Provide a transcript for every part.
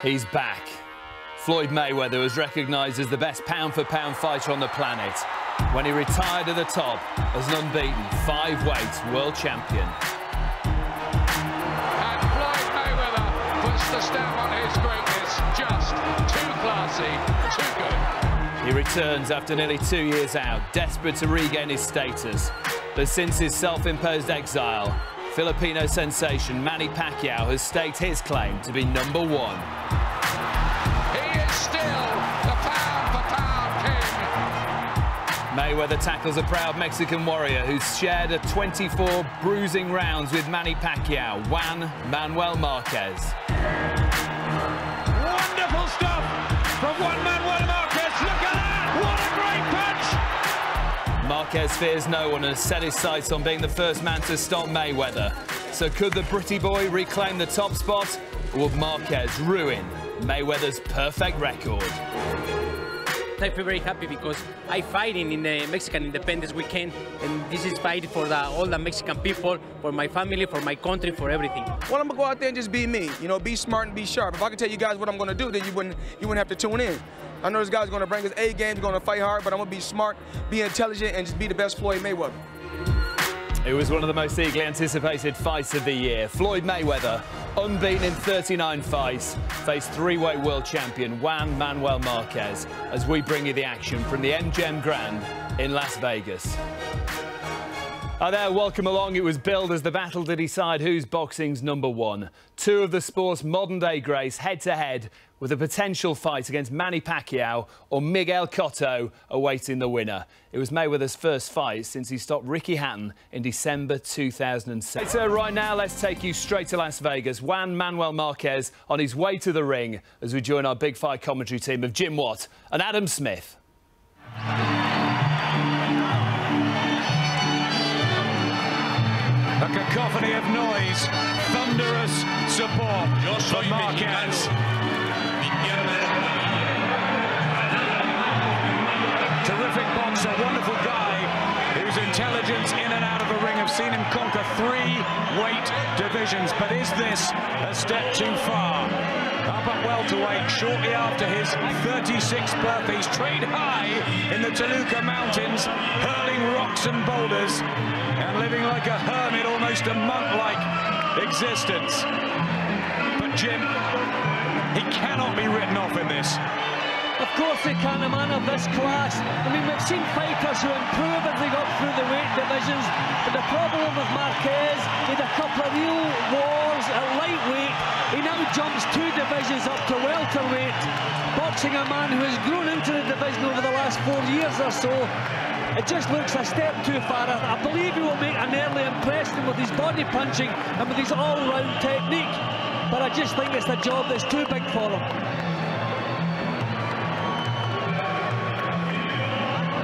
He's back. Floyd Mayweather was recognised as the best pound-for-pound fighter on the planet when he retired at the top as an unbeaten 5-weight world champion. And Floyd Mayweather puts the stamp on his greatness. Just too classy, too good. He returns after nearly 2 years out, desperate to regain his status. But since his self-imposed exile, Filipino sensation Manny Pacquiao has staked his claim to be #1. He is still the pound-for-pound king. Mayweather tackles a proud Mexican warrior who's shared a 24 bruising rounds with Manny Pacquiao, Juan Manuel Marquez. Wonderful stuff from Juan Manuel Marquez. Look at that! What a great punch! Marquez fears no one and has set his sights on being the first man to stop Mayweather. So could the Britty boy reclaim the top spot, or will Marquez ruin Mayweather's perfect record? I feel very happy because I fighting in the Mexican Independence Weekend, and this is fight for all the Mexican people, for my family, for my country, for everything. Well, I'm gonna go out there and just be me. You know, be smart and be sharp. If I can tell you guys what I'm gonna do, then you wouldn't have to tune in. I know this guy's gonna bring his A game, he's gonna fight hard, but I'm gonna be smart, be intelligent, and just be the best Floyd Mayweather. It was one of the most eagerly anticipated fights of the year. Floyd Mayweather, unbeaten in 39 fights, faced 3-weight world champion Juan Manuel Marquez as we bring you the action from the MGM Grand in Las Vegas. Hi there, welcome along. It was billed as the battle to decide who's boxing's #1. Two of the sport's modern-day greats head-to-head with a potential fight against Manny Pacquiao or Miguel Cotto awaiting the winner. It was Mayweather's first fight since he stopped Ricky Hatton in December 2007. So right now, let's take you straight to Las Vegas. Juan Manuel Marquez on his way to the ring as we join our big fight commentary team of Jim Watt and Adam Smith. A cacophony of noise, thunderous support for Marquez. Terrific boxer, wonderful guy, whose intelligence in and out of the ring have seen him conquer 3 weight divisions. But is this a step too far? Up at welterweight, shortly after his 36th birthday, he's trained high in the Toluca Mountains, hurling rocks and boulders, and living like a hermit, almost a monk-like existence. But Jim, he cannot be written off in this. Of course they can, a man of this class. I mean, we've seen fighters who improve as they got through the weight divisions, but the problem with Marquez, he had a couple of real wars at lightweight. He now jumps 2 divisions up to welterweight, boxing a man who has grown into the division over the last 4 years or so. It just looks a step too far. I believe he will make an early impression with his body punching and with his all-round technique, but I just think it's the job that's too big for him.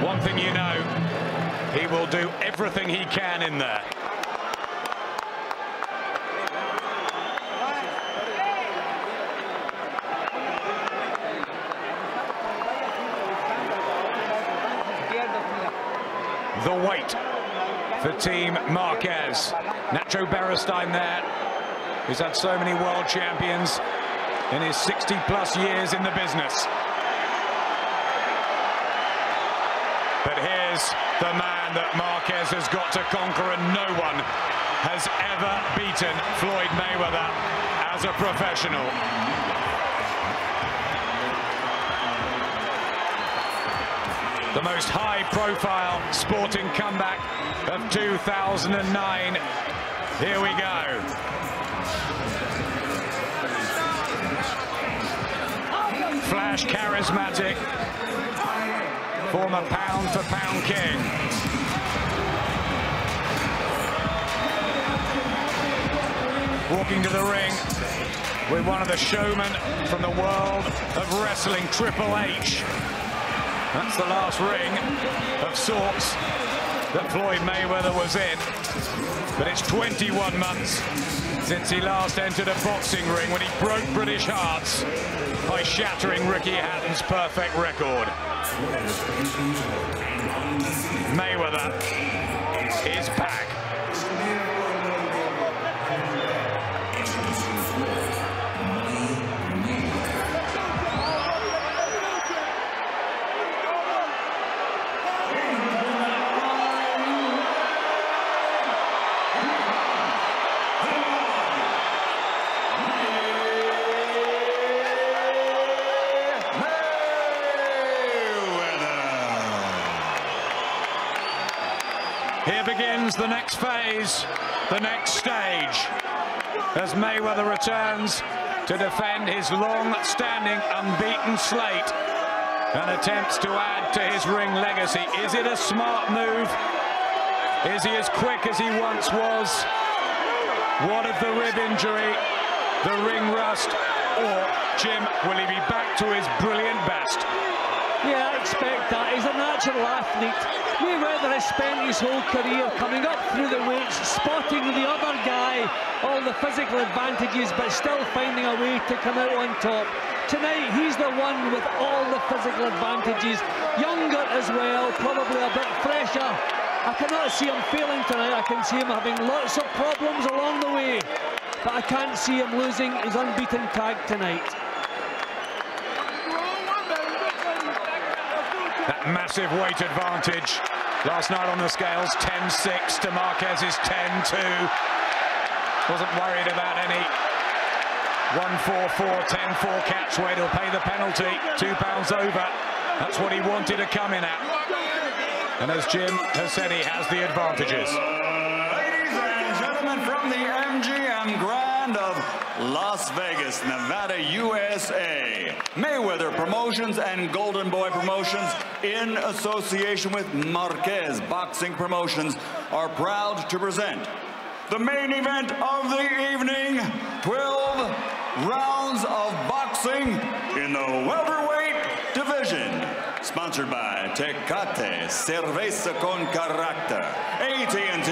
One thing you know, he will do everything he can in there. The weight for Team Marquez. Nacho Beristain there, who's had so many world champions in his 60-plus years in the business. But here's the man that Marquez has got to conquer, and no one has ever beaten Floyd Mayweather as a professional. The most high-profile sporting comeback of 2009. Here we go. Flash charismatic. Former pound-for-pound king. Walking to the ring with one of the showmen from the world of wrestling, Triple H. That's the last ring of sorts that Floyd Mayweather was in. But it's 21 months since he last entered a boxing ring when he broke British hearts by shattering Ricky Hatton's perfect record. Mayweather is back. Here begins the next phase, the next stage, as Mayweather returns to defend his long-standing unbeaten slate and attempts to add to his ring legacy. Is it a smart move? Is he as quick as he once was? What of the rib injury, the ring rust, or, Jim, will he be back to his brilliant best? Yeah, I expect that. He's a natural athlete. Mayweather has spent his whole career coming up through the weights, spotting the other guy, all the physical advantages, but still finding a way to come out on top. Tonight, he's the one with all the physical advantages. Younger as well, probably a bit fresher. I cannot see him failing tonight. I can see him having lots of problems along the way, but I can't see him losing his unbeaten tag tonight. That massive weight advantage last night on the scales, 10-6 to Marquez's 10-2. Wasn't worried about any 1-4-4, 10-4 catch weight. He'll pay the penalty, 2 pounds over. That's what he wanted to come in at. And as Jim has said, he has the advantages. Ladies and gentlemen, from the MGM Grand of Las Vegas, Nevada, USA, Mayweather Promotions and Golden Boy Promotions, in association with Marquez Boxing Promotions, are proud to present the main event of the evening, 12 rounds of boxing in the welterweight division. Sponsored by Tecate, Cerveza con Carácter, AT&T,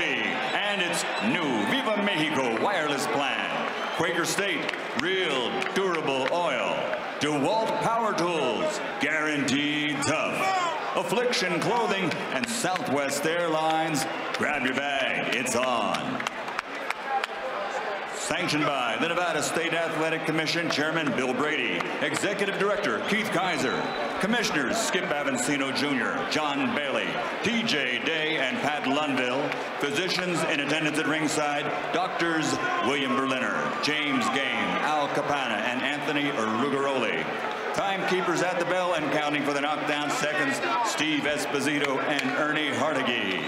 and its new Viva Mexico wireless plan. Quaker State, real durable oil. DeWalt Power Tools, guaranteed tough. Affliction Clothing and Southwest Airlines. Grab your bag, it's on. Sanctioned by the Nevada State Athletic Commission, Chairman Bill Brady, Executive Director Keith Kaiser, Commissioners Skip Avancino Jr., John Bailey, TJ Day, and Pat Lundville, physicians in attendance at ringside, Doctors William Berliner, James Game, Al Capana, and Anthony Rugaroli. Timekeepers at the bell and counting for the knockdown seconds, Steve Esposito and Ernie Hardigee.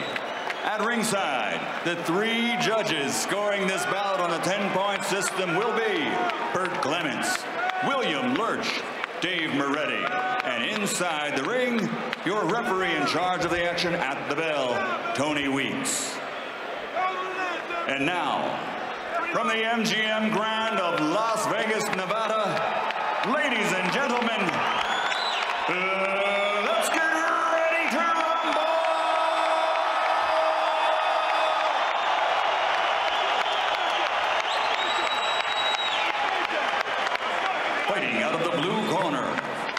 At ringside, the 3 judges scoring this bout on the 10-point system will be Bert Clements, William Lurch, Dave Moretti, and inside the ring, your referee in charge of the action at the bell, Tony Weeks. And now, from the MGM Grand of Las Vegas, Nevada, ladies and gentlemen, let's get ready to rumble! Fighting out of the blue corner,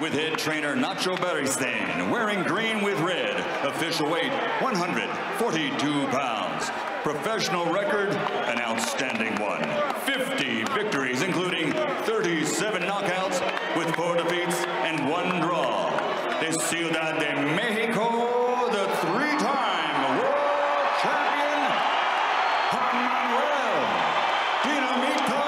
with head trainer Nacho Beristain, wearing green with red, official weight 142 pounds. Professional record, an outstanding one. 50 victories, including 37 knockouts, with 4 defeats and 1 draw. De Ciudad de Mexico, the 3-time world champion, Manuel Dinamita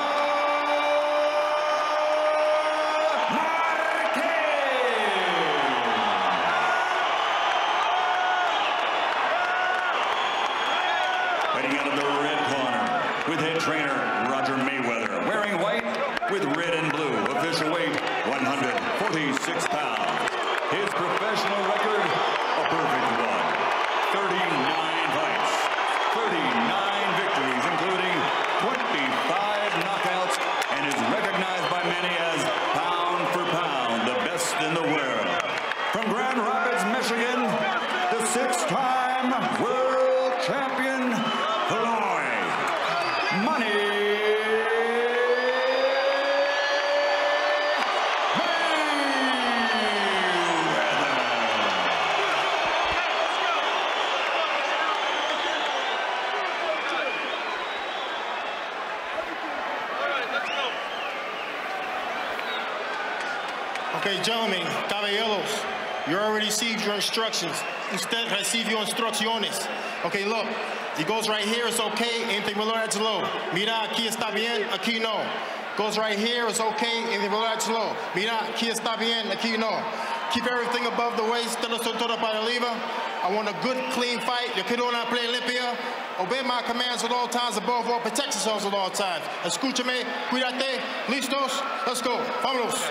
Fighting out of the red corner, with head trainer Roger Mayweather, wearing white with red and blue, official weight 146 pounds. His professional record, a perfect one. 39 fights, 39 victories, including 25 knockouts, and is recognized by many as pound for pound, the best in the world. From Grand Rapids, Michigan, the 6-time world champion, Floyd Money Okay, gentlemen, caballeros, you already received your instructions. Usted recibió instrucciones. Okay, look, it goes right here, it's okay, entre lo. Mira, aquí está bien, aquí no. Goes right here, it's okay, entre lo. Mira, aquí está bien, aquí no. Keep everything above the waist. I want a good, clean fight. Yo quiero una pelea limpia. Obey my commands at all times, above all, protect yourselves at all times. Escúchame, cuídate, listos, let's go, vámonos.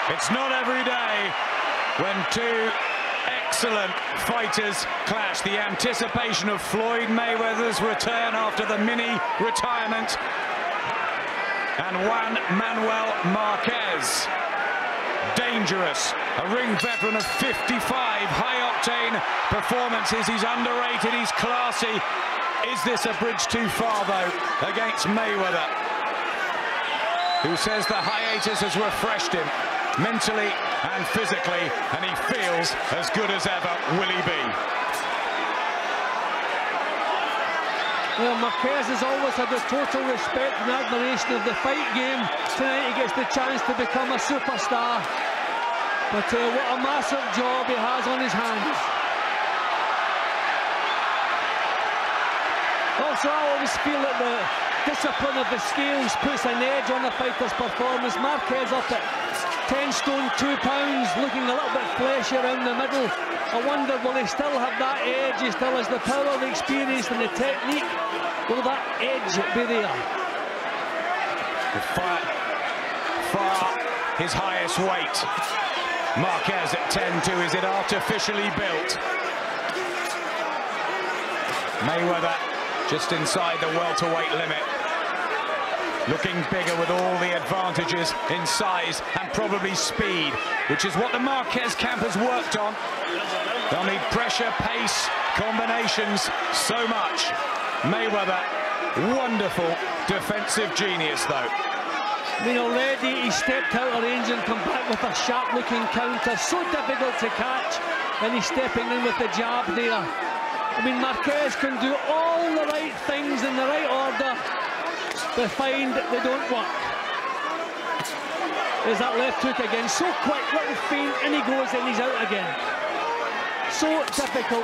It's not every day when two excellent fighters clash. The anticipation of Floyd Mayweather's return after the mini-retirement, and Juan Manuel Marquez. Dangerous, a ring veteran of 55 high-octane performances. He's underrated, he's classy. Is this a bridge too far, though, against Mayweather, who says the hiatus has refreshed him mentally and physically, and he feels as good as ever. Will he be? Well, Marquez has always had the total respect and admiration of the fight game. Tonight he gets the chance to become a superstar. But what a massive job he has on his hands. Also, I always feel that the discipline of the scales puts an edge on a fighter's performance. Marquez up at 10 stone 2 pounds, looking a little bit fleshy around the middle. I wonder, will he still have that edge? He still has the power, the experience and the technique. Will that edge be there? Far his highest weight. Marquez at 10-2. Is it artificially built? Mayweather just inside the welterweight limit. Looking bigger with all the advantages in size and probably speed, which is what the Marquez camp has worked on. They'll need pressure, pace, combinations, so much. Mayweather, wonderful defensive genius, though. I mean, already he stepped out of range and come back with a sharp-looking counter. So difficult to catch, and he's stepping in with the jab there. I mean, Marquez can do all the right things in the right order, but find they don't work. There's that left hook again, so quick, little feint, and he goes, and he's out again. So difficult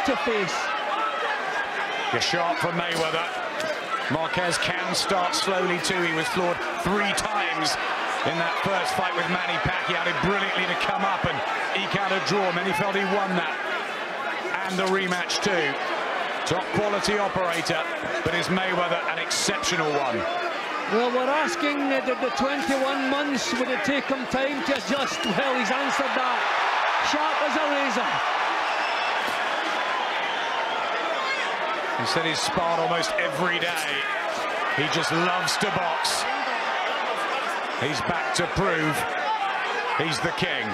to face. You're sharp from Mayweather. Marquez can start slowly too. He was floored 3 times in that first fight with Manny Pacquiao. Did brilliantly to come up and eke out a draw. Many felt he won that. And the rematch too. Top quality operator, but is Mayweather an exceptional one? Well, we're asking, did the 21 months, would it take him time to adjust? Well, he's answered that. Sharp as a razor. He said he's sparred almost every day. He just loves to box. He's back to prove he's the king.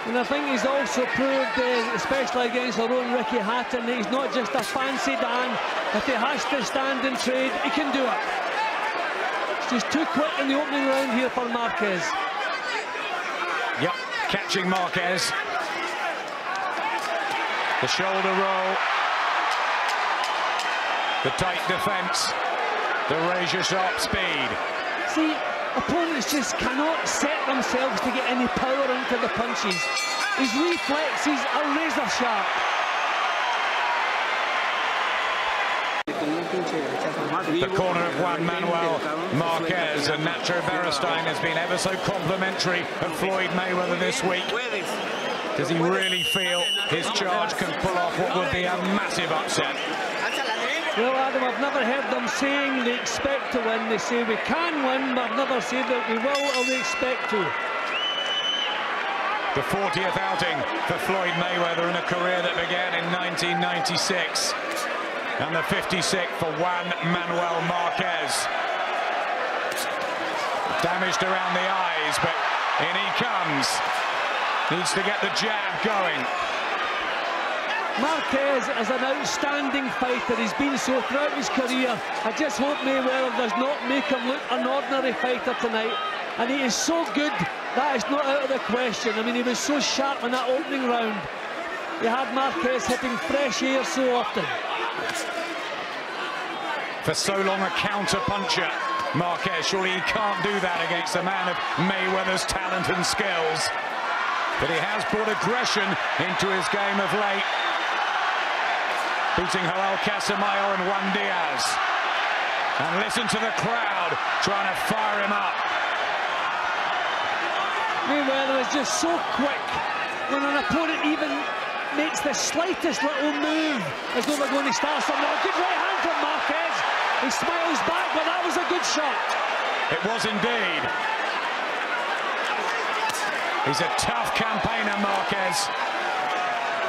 And I think he's also proved, especially against our own Ricky Hatton, that he's not just a fancy Dan. If he has to stand and trade, he can do it. It's just too quick in the opening round here for Marquez. Yep, catching Marquez. The shoulder roll. The tight defense. The razor-sharp speed. See, opponents just cannot set themselves to get any power into the punches. His reflexes are razor sharp. The corner of Juan Manuel Marquez, and Nacho Beristain has been ever so complimentary of Floyd Mayweather this week. Does he really feel his charge can pull off what would be a massive upset? Well, Adam, I've never heard them saying they expect to win. They say we can win, but I've never said that we will or we expect to. The 40th outing for Floyd Mayweather in a career that began in 1996. And the 56th for Juan Manuel Marquez. Damaged around the eyes, but in he comes. Needs to get the jab going. Marquez is an outstanding fighter. He's been so throughout his career. I just hope Mayweather does not make him look an ordinary fighter tonight. And he is so good, that is not out of the question. I mean, he was so sharp in that opening round. You had Marquez hitting fresh air so often. For so long a counter-puncher, Marquez, surely he can't do that against a man of Mayweather's talent and skills. But he has brought aggression into his game of late. Beating Joel Casamayor and Juan Diaz. And listen to the crowd trying to fire him up. is just so quick. When an opponent even makes the slightest little move as though they're going to start something. A good right hand from Marquez. He smiles back, but that was a good shot. It was indeed. He's a tough campaigner, Marquez.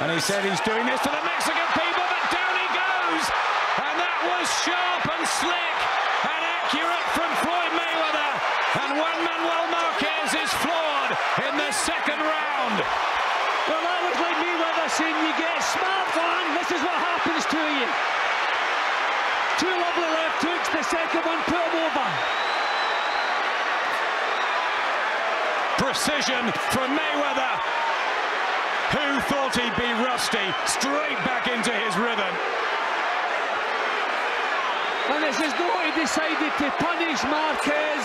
And he said he's doing this to the Mexican people, but down he goes. And that was sharp and slick and accurate from Floyd Mayweather. And Juan Manuel Marquez is floored in the second round. Well, that was like Mayweather saying, you get smart, Juan, this is what happens to you. Two lovely left hooks, the second one put him over. Precision from Mayweather. Who thought he'd be rusty? Straight back into his rhythm. And it's as though he decided to punish Marquez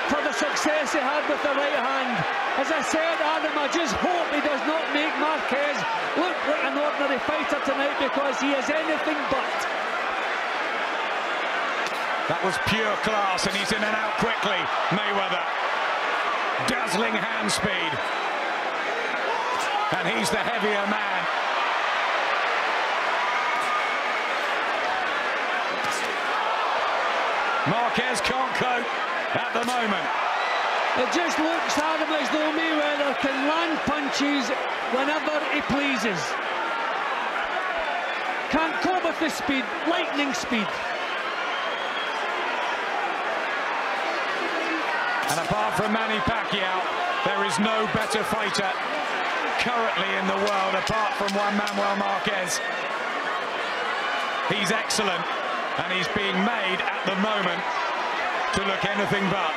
for the success he had with the right hand. As I said, Adam, I just hope he does not make Marquez look like an ordinary fighter tonight, because he is anything but. That was pure class, and he's in and out quickly, Mayweather. Dazzling hand speed. And he's the heavier man. Marquez can't cope at the moment. It just looks, Adam, as though Mayweather can land punches whenever he pleases. Can't cope with the speed, lightning speed. And apart from Manny Pacquiao, there is no better fighter currently in the world apart from Juan Manuel Marquez. He's excellent, and he's being made at the moment to look anything but.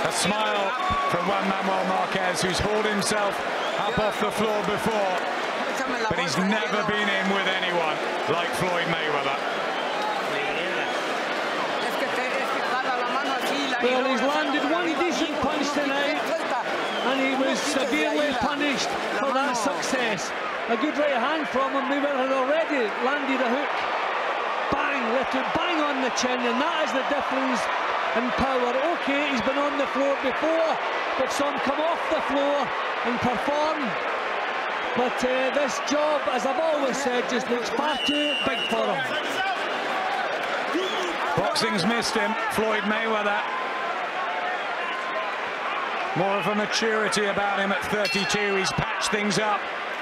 A smile from Juan Manuel Marquez, who's hauled himself up off the floor before, but he's never been in with anyone like Floyd Mayweather. Well, he's landed one decent punch tonight, and he was severely punished for that success. A good right hand from him. Mayweather had already landed a hook. Bang, left it bang on the chin, and that is the difference in power. Okay, he's been on the floor before, but some come off the floor and perform. But this job, as I've always said, just looks far too big for him. Boxing's missed him, Floyd Mayweather. More of a maturity about him at 32. He's patched things up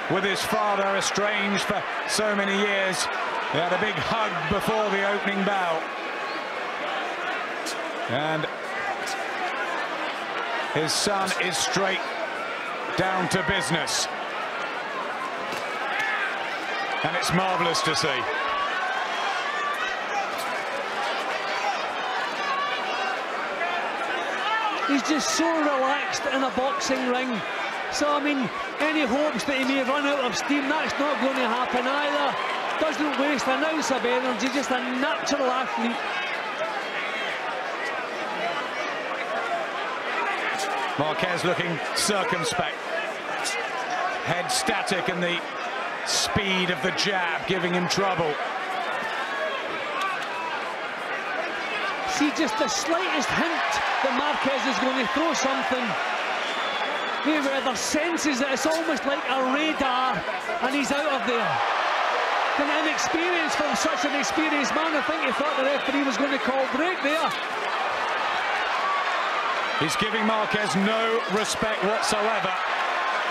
with his father, estranged for so many years. They had a big hug before the opening bell. And his son is straight down to business. And it's marvellous to see. He's just so relaxed in a boxing ring. So, I mean, any hopes that he may run out of steam, that's not going to happen either. Doesn't waste an ounce of energy, just a natural athlete. Marquez looking circumspect. Head static, and the speed of the jab giving him trouble. See, just the slightest hint that Marquez is going to throw something. Mayweather senses it. It's almost like a radar, and he's out of there. An inexperience from such an experienced man. I think he thought the referee was going to call break there. He's giving Marquez no respect whatsoever.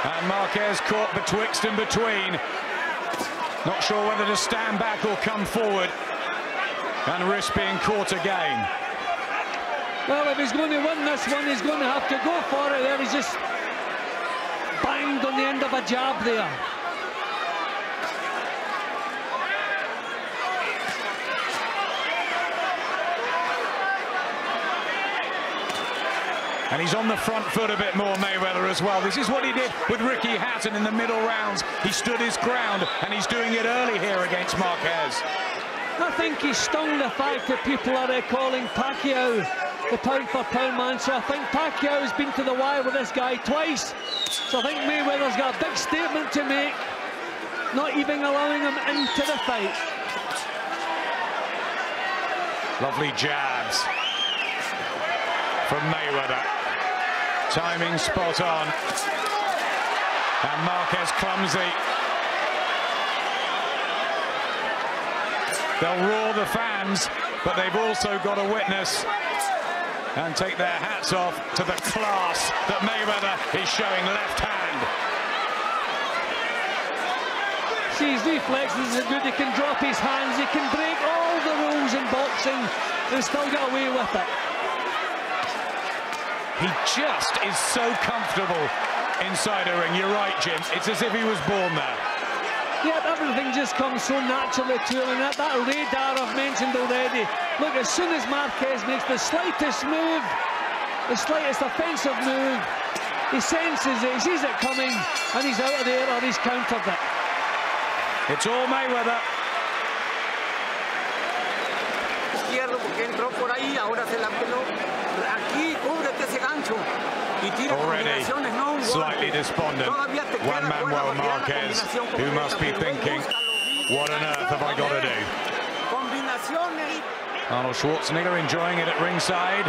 And Marquez caught betwixt and between. Not sure whether to stand back or come forward and risk being caught again. Well, if he's going to win this one, he's going to have to go for it there. He's just banged on the end of a jab there. And he's on the front foot a bit more, Mayweather, as well. This is what he did with Ricky Hatton in the middle rounds. He stood his ground, and he's doing it early here against Marquez. I think he stung the fact that people are calling Pacquiao the pound-for-pound man. So I think Pacquiao has been to the wire with this guy twice. So I think Mayweather's got a big statement to make. not even allowing him into the fight. Lovely jabs from Mayweather. Timing spot on. And Marquez clumsy. They'll roar the fans, but they've also got to witness and take their hats off to the class that Mayweather is showing left hand. See, his reflexes are good. He can drop his hands. He can break all the rules in boxing and still get away with it. He just is so comfortable inside a ring. You're right, Jim. It's as if he was born there. Yeah, everything just comes so naturally to him, and that radar I've mentioned already. Look, as soon as Marquez makes the slightest move, the slightest offensive move, he senses it, he sees it coming, and he's out of there or he's countered it. It's all Mayweather. Already slightly despondent. Juan Manuel Marquez, who must be thinking, what on earth have I got to do? Arnold Schwarzenegger enjoying it at ringside.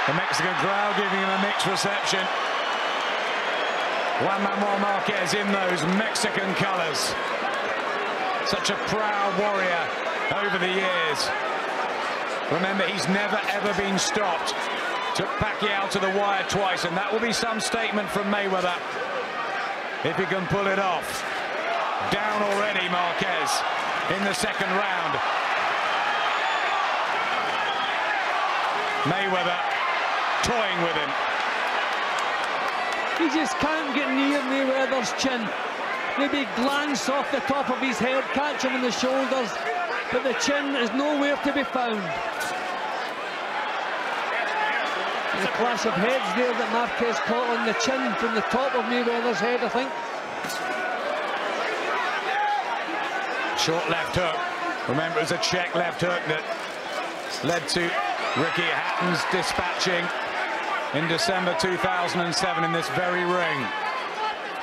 The Mexican crowd giving him a mixed reception. Juan Manuel Marquez in those Mexican colors. Such a proud warrior over the years. Remember, he's never ever been stopped. Took Pacquiao to the wire twice, and that will be some statement from Mayweather if he can pull it off. Down already, Marquez, in the second round. Mayweather toying with him. He just can't get near Mayweather's chin. Maybe glance off the top of his head, catch him in the shoulders, but the chin is nowhere to be found. There's a clash of heads there that Marquez caught on the chin from the top of Mayweather's head, I think. Short left hook. Remember, it was a check left hook that led to Ricky Hatton's dispatching in December 2007 in this very ring.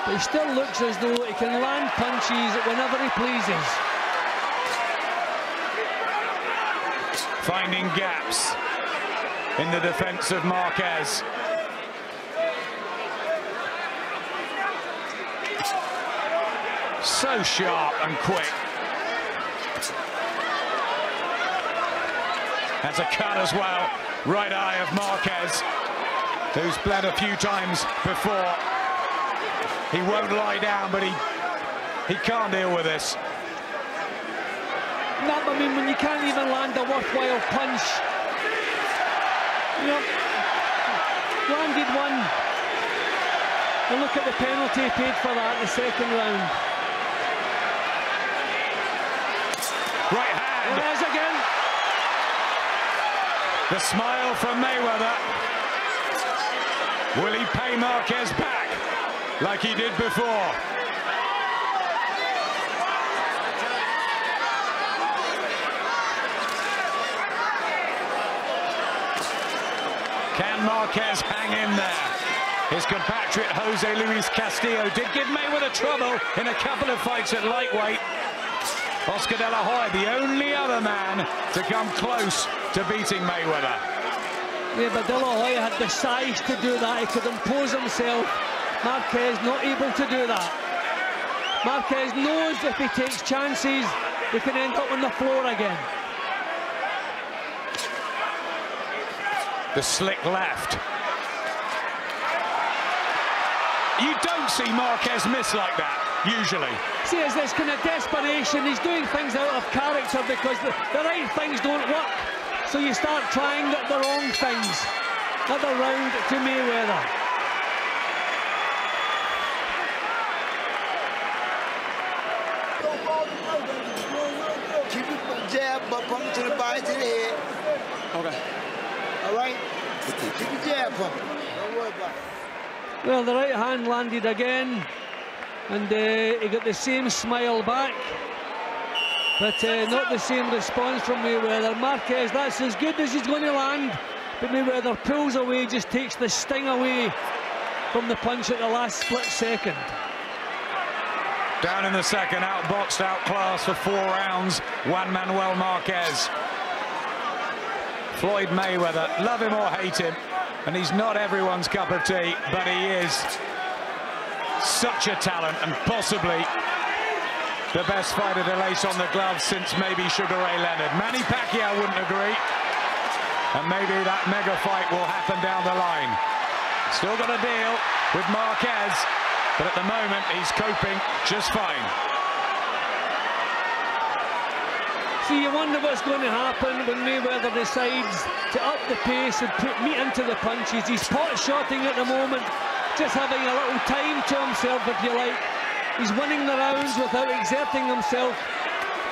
But he still looks as though he can land punches whenever he pleases. Finding gaps in the defense of Marquez. So sharp and quick. That's a cut as well. Right eye of Marquez, who's bled a few times before. He won't lie down, but he can't deal with this. No, I mean, when you can't even land a worthwhile punch. You know, landed one. And look at the penalty he paid for that in the second round. Right hand. There it is again. The smile from Mayweather. Will he pay Marquez back like he did before? Can Marquez hang in there? His compatriot Jose Luis Castillo did give Mayweather trouble in a couple of fights at lightweight. Oscar De La Hoya, the only other man to come close to beating Mayweather. Yeah, but De La Hoya had the size to do that. He could impose himself. Marquez not able to do that. Marquez knows if he takes chances, he can end up on the floor again. The slick left. You don't see Marquez miss like that, usually. See, it's this kind of desperation. He's doing things out of character because the right things don't work. So you start trying the wrong things. Another round to Mayweather. Keep the jab, but pump to the body, to the head. Okay. All right? Keep the jab pumping. Don't worry about it. Well, the right hand landed again, and he got the same smile back, but not the same response from Mayweather. Marquez, that's as good as he's going to land, but Mayweather pulls away, just takes the sting away from the punch at the last split second. Down in the second, outboxed, outclassed for 4 rounds, Juan Manuel Marquez. Floyd Mayweather, love him or hate him, and he's not everyone's cup of tea, but he is such a talent and possibly the best fighter to lace on the gloves since maybe Sugar Ray Leonard. Manny Pacquiao wouldn't agree, and maybe that mega fight will happen down the line. Still got a deal with Marquez, but at the moment he's coping just fine. See, you wonder what's going to happen when Mayweather decides to up the pace and put meat into the punches. He's pot-shotting at the moment, just having a little time to himself, if you like. He's winning the rounds without exerting himself,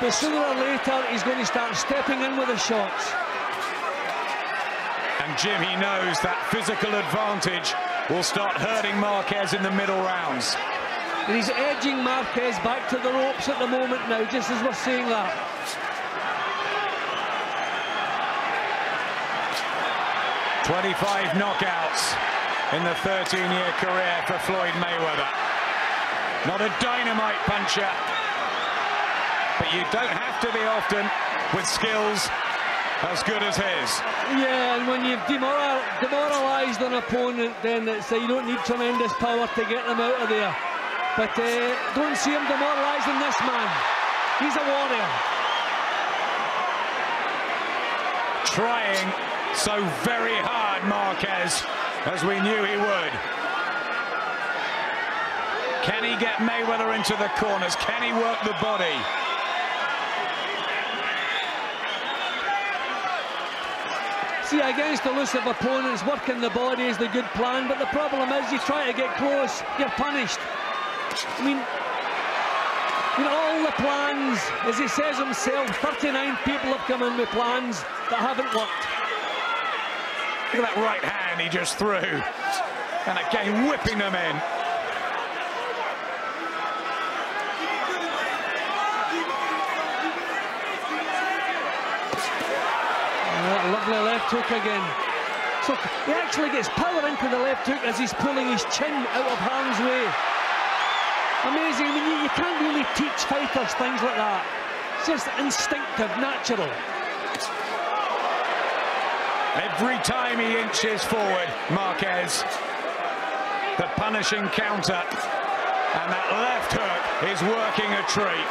but sooner or later he's going to start stepping in with the shots. And Jim, he knows that physical advantage will start hurting Marquez in the middle rounds. And he's edging Marquez back to the ropes at the moment now, just as we're saying that. "25 knockouts in the 13-year career for Floyd Mayweather. Not a dynamite puncher, but you don't have to be often with skills as good as his. Yeah, and when you've demoralised an opponent, then it's, you don't need tremendous power to get them out of there. But don't see him demoralising this man. He's a warrior. Trying so very hard, Marquez, as we knew he would. Can he get Mayweather into the corners? Can he work the body? See, against elusive opponents, working the body is the good plan, but the problem is you try to get close, you're punished. I mean, all the plans, as he says himself, 39 people have come in with plans that haven't worked. Look at that right hand he just threw. And again, whipping them in. Lovely left hook again. So he actually gets power into the left hook as he's pulling his chin out of harm's way. Amazing. I mean, you can't really teach fighters things like that. It's just instinctive, natural. Every time he inches forward, Marquez, the punishing counter, and that left hook is working a treat.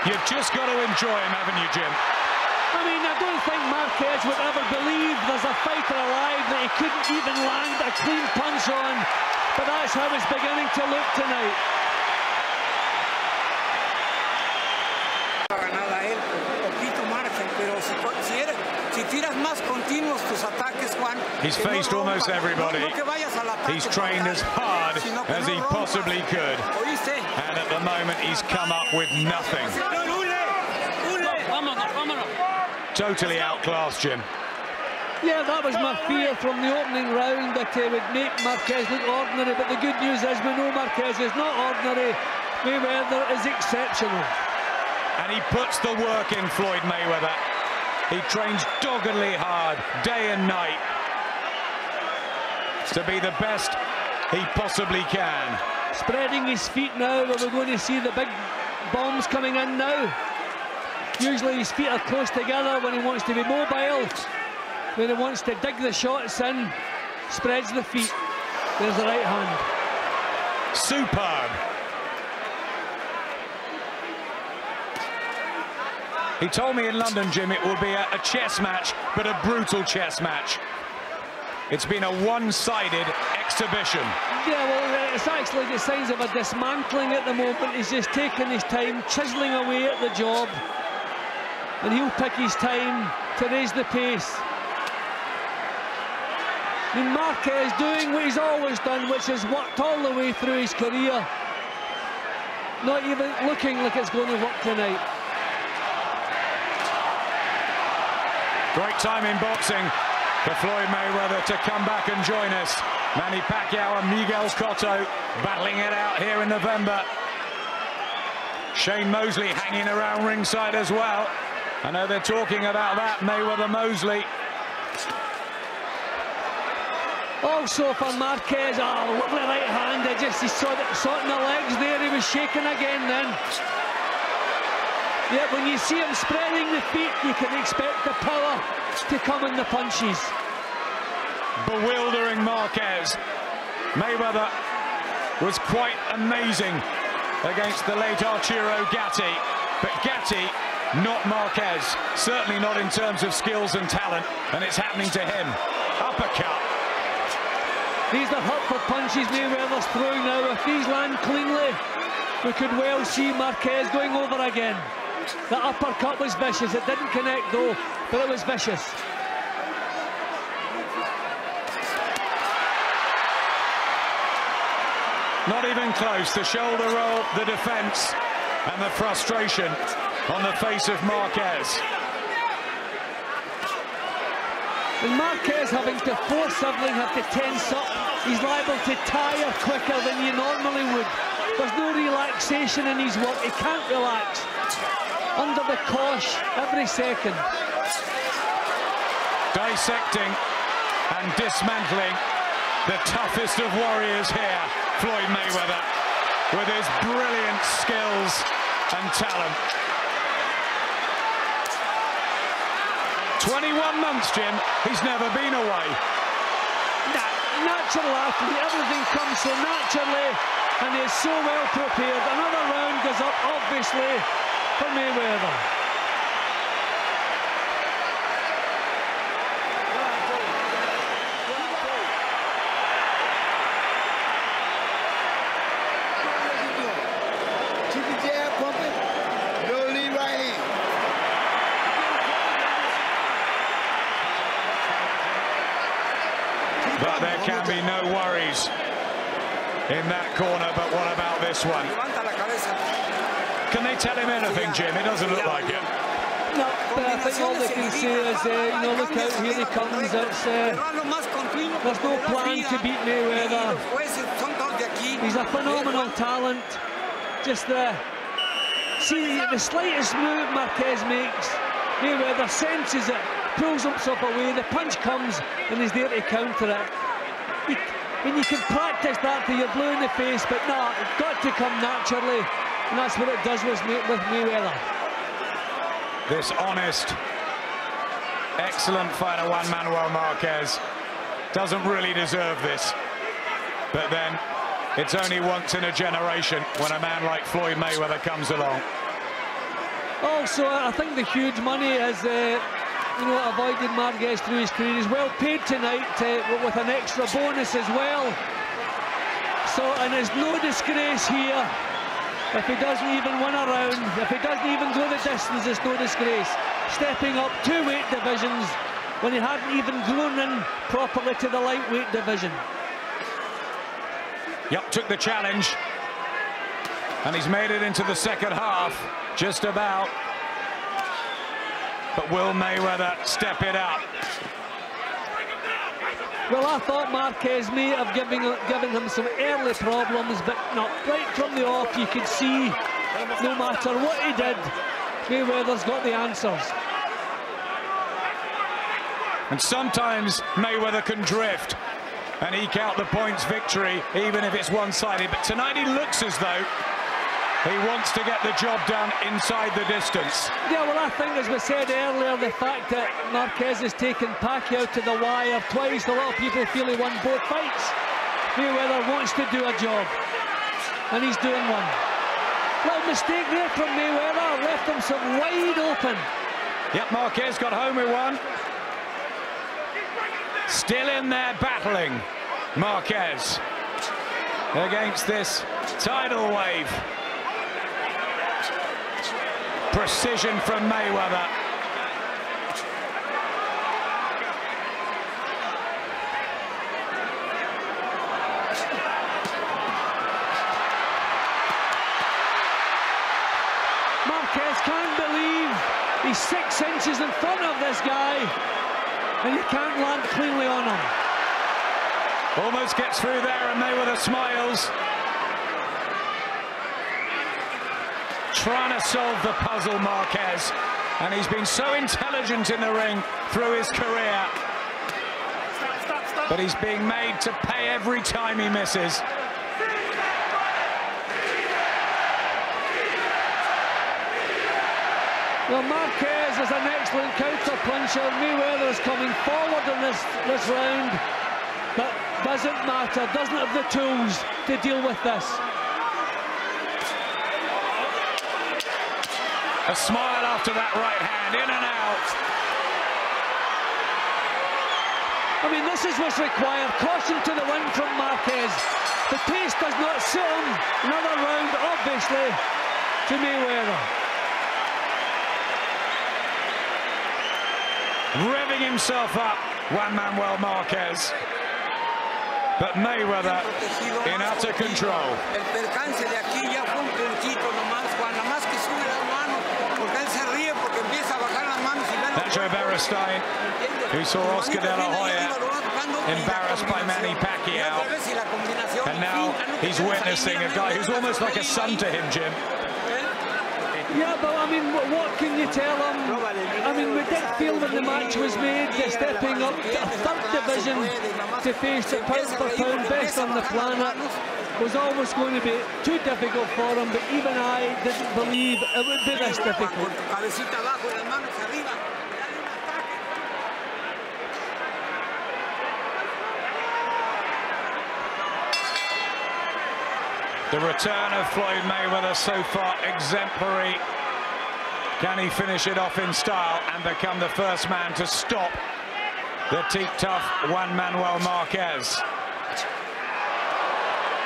You've just got to enjoy him, haven't you, Jim? I mean, I don't think Marquez would ever believe there's a fighter alive that he couldn't even land a clean punch on, but that's how it's beginning to look tonight. He's faced almost everybody. He's trained as hard as he possibly could. And at the moment, he's come up with nothing. Totally outclassed, Jim. Yeah, that was my fear from the opening round, that he would make Marquez look ordinary. But the good news is we know Marquez is not ordinary. Mayweather is exceptional. And he puts the work in, Floyd Mayweather. He trains doggedly hard, day and night, to be the best he possibly can. Spreading his feet now, are we going to see the big bombs coming in now? Usually his feet are close together when he wants to be mobile. When he wants to dig the shots in, spreads the feet. There's the right hand. Superb. He told me in London, Jim, it will be a chess match, but a brutal chess match. It's been a one-sided exhibition. Yeah, well, it's actually the signs of a dismantling at the moment. He's just taking his time, chiseling away at the job, and he'll pick his time to raise the pace. I mean, Marquez doing what he's always done, which has worked all the way through his career. Not even looking like it's going to work tonight. Great time in boxing for Floyd Mayweather to come back and join us. Manny Pacquiao and Miguel Cotto battling it out here in November. Shane Mosley hanging around ringside as well. I know they're talking about that, Mayweather-Mosley. Also for Marquez, lovely right hand. He saw it in the legs there. He was shaking again then. Yeah, when you see him spreading the feet, you can expect the power to come in the punches. Bewildering Marquez. Mayweather was quite amazing against the late Arturo Gatti, but Gatti, not Marquez, certainly not in terms of skills and talent, and it's happening to him. Uppercut. These are hurtful punches Mayweather's throwing now. If these land cleanly, we could well see Marquez going over again. The uppercut was vicious. It didn't connect though, but it was vicious. Not even close. The shoulder roll, the defense, and the frustration on the face of Marquez. And Marquez having to force everything, have to tense up. He's liable to tire quicker than you normally would. There's no relaxation in his work. He can't relax. Under the cosh every second. Dissecting and dismantling the toughest of warriors here, Floyd Mayweather, with his brilliant skills and talent. 21 months, Jim, he's never been away. Natural athlete, everything comes so naturally, and he's so well prepared. Another round goes up, obviously, for Mayweather. But there can be no worries in that corner, but what about this one? Can they tell him anything, Jim? It doesn't look like it. No, but I think all they can say is, look out, here he comes. There's no plan to beat Mayweather. He's a phenomenal talent. Just see the slightest move Marquez makes, Mayweather senses it, pulls himself away, the punch comes, and he's there to counter it. You can practice that till you're blue in the face, but no, it's got to come naturally, and that's what it does with Mayweather. This honest, excellent fighter, Juan Manuel Marquez, doesn't really deserve this. But then, it's only once in a generation when a man like Floyd Mayweather comes along. Also, I think the huge money has avoided Marquez through his career. He's well paid tonight with an extra bonus as well. So, and there's no disgrace here. If he doesn't even win a round, if he doesn't even go the distance, there's no disgrace. Stepping up 2 weight divisions when he hadn't even grown in properly to the lightweight division. Yep, took the challenge, and he's made it into the second half, just about. But will Mayweather step it up? Well, I thought Marquez may have given him some early problems, but no, right from the off you could see, no matter what he did, Mayweather's got the answers. And sometimes Mayweather can drift and eke out the points victory, even if it's one-sided. But tonight he looks as though he wants to get the job done inside the distance. Yeah, well, I think, as we said earlier, the fact that Marquez has taken Pacquiao to the wire twice, a lot of people feel he won both fights. Mayweather wants to do a job, and he's doing one. Little mistake there from Mayweather, left himself wide open. Yep, Marquez got home with one. Still in there battling, Marquez, against this tidal wave. Precision from Mayweather. Marquez can't believe he's 6 inches in front of this guy, and he can't land cleanly on him. Almost gets through there, and Mayweather smiles. Trying to solve the puzzle, Marquez, and he's been so intelligent in the ring through his career. Stop. but he's being made to pay every time he misses. Well, Marquez is an excellent counter-puncher. Mayweather is coming forward in this round, but doesn't matter, doesn't have the tools to deal with this. A smile after that right hand, in and out. I mean, this is what's required. Caution to the wind from Marquez. The pace does not suit him. Another round, obviously, to Mayweather. Revving himself up, Juan Marquez. But Mayweather in utter control. Nacho Beristain, who saw Oscar De La Hoya embarrassed by Manny Pacquiao. And now he's witnessing a guy who's almost like a son to him, Jim. Yeah, but I mean, what can you tell him? I mean, we did feel when the match was made, they're stepping up to a third division to face the pound-for-pound best on the planet. Was always going to be too difficult for him, but even I didn't believe it would be this difficult. The return of Floyd Mayweather so far exemplary. Can he finish it off in style and become the first man to stop the teak-tough Juan Marquez?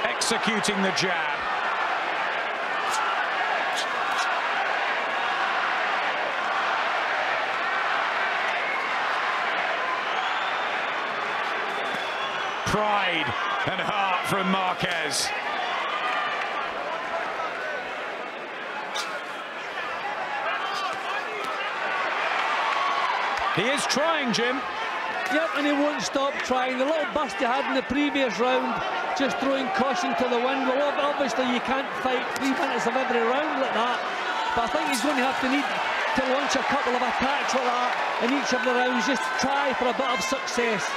Executing the jab. Pride and heart from Marquez. He is trying, Jim. Yep, and he won't stop trying. The little bust he had in the previous round, just throwing caution to the wind. Well, obviously you can't fight 3 minutes of every round like that, but I think he's going to have to need to launch a couple of attacks like that in each of the rounds, just to try for a bit of success.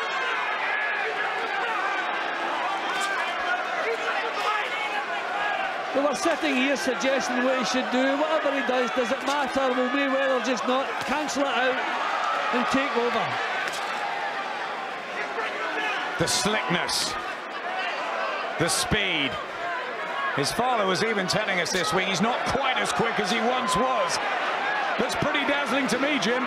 We were sitting here suggesting what he should do. Whatever he does it matter? Will Mayweather just not cancel it out and take over? The slickness, the speed. His father was even telling us this week he's not quite as quick as he once was. That's pretty dazzling to me, Jim.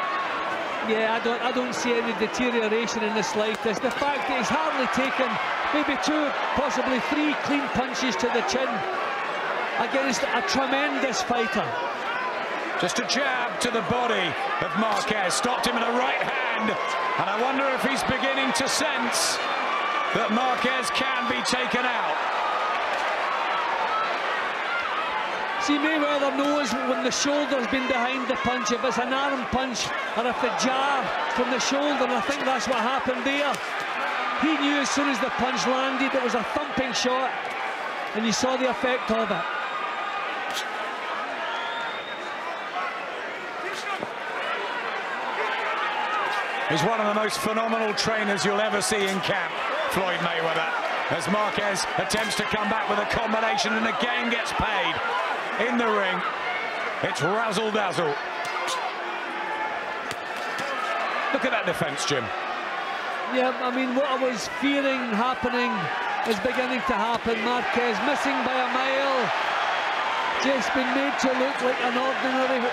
Yeah, I don't see any deterioration in the slightest. The fact that he's hardly taken maybe 2, possibly 3 clean punches to the chin against a tremendous fighter. Just a jab to the body of Marquez, stopped him in a right hand, and I wonder if he's beginning to sense that Marquez can be taken out. See, Mayweather knows when the shoulder's been behind the punch, if it's an arm punch or if the jab from the shoulder, and I think that's what happened there. He knew as soon as the punch landed it was a thumping shot, and you saw the effect of it. He's one of the most phenomenal trainers you'll ever see in camp, Floyd Mayweather, as Marquez attempts to come back with a combination and again gets paid in the ring. It's razzle-dazzle. Look at that defense, Jim. Yeah, I mean, what I was fearing happening is beginning to happen. Marquez missing by a mile, just been made to look like an ordinary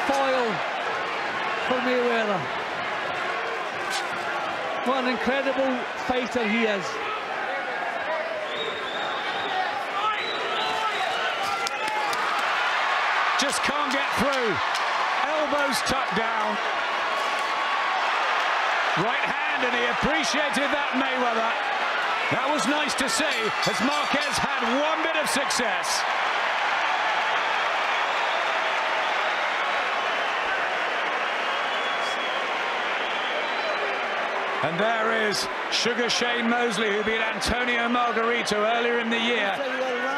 foil for Mayweather. What an incredible fighter he is. Just can't get through. Elbows tucked down. Right hand, and he appreciated that, Mayweather. That was nice to see, as Marquez had one bit of success. And there is Sugar Shane Mosley, who beat Antonio Margarito earlier in the year.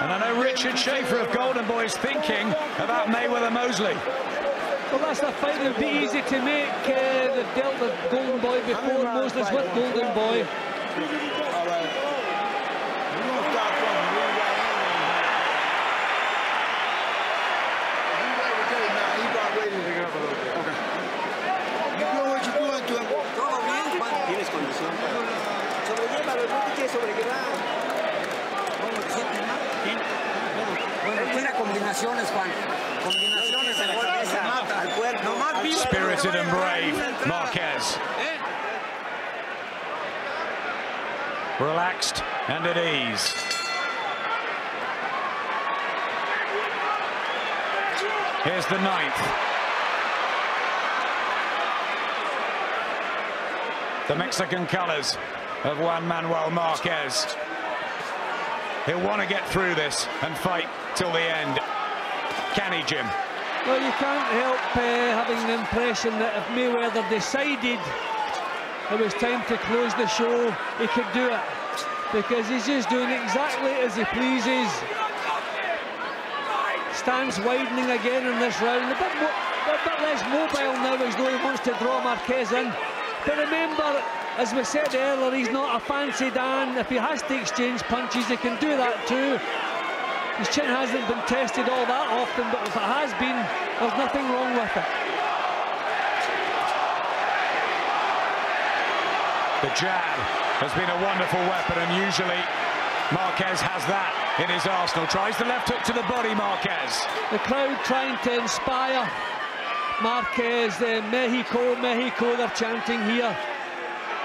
And I know Richard Schaefer of Golden Boy is thinking about Mayweather-Mosley. Well, that's the fight that would be easy to make. They've dealt with Golden Boy before, Mosley's with Golden Boy. All right. We're going to start from the right hand. He's right with Dave now. He's about ready to pick it up a little bit. Okay. You know what you're doing to him? Todo bien, Juan. Tienes condición. Sobrellévalo, no te quieres sobrellevar. ¿Cómo te sientes, no? Bueno, tiene combinaciones, Juan. Combinaciones, el golpe se mata al cuerpo. Spirited and brave, Marquez. Relaxed and at ease. Here's the 9th. The Mexican colors of Juan Manuel Marquez. He'll want to get through this and fight till the end. Can he, Jim? Well, you can't help having the impression that if Mayweather decided it was time to close the show, he could do it, because he's just doing exactly as he pleases. Stance widening again in this round, a bit less mobile now, as though he wants to draw Marquez in. But remember, as we said earlier, he's not a fancy Dan. If he has to exchange punches, he can do that too. His chin hasn't been tested all that often, but if it has been, there's nothing wrong with it. The jab has been a wonderful weapon, and usually Marquez has that in his arsenal. Tries the left hook to the body, Marquez. The crowd trying to inspire Marquez. Mexico, Mexico, they're chanting here.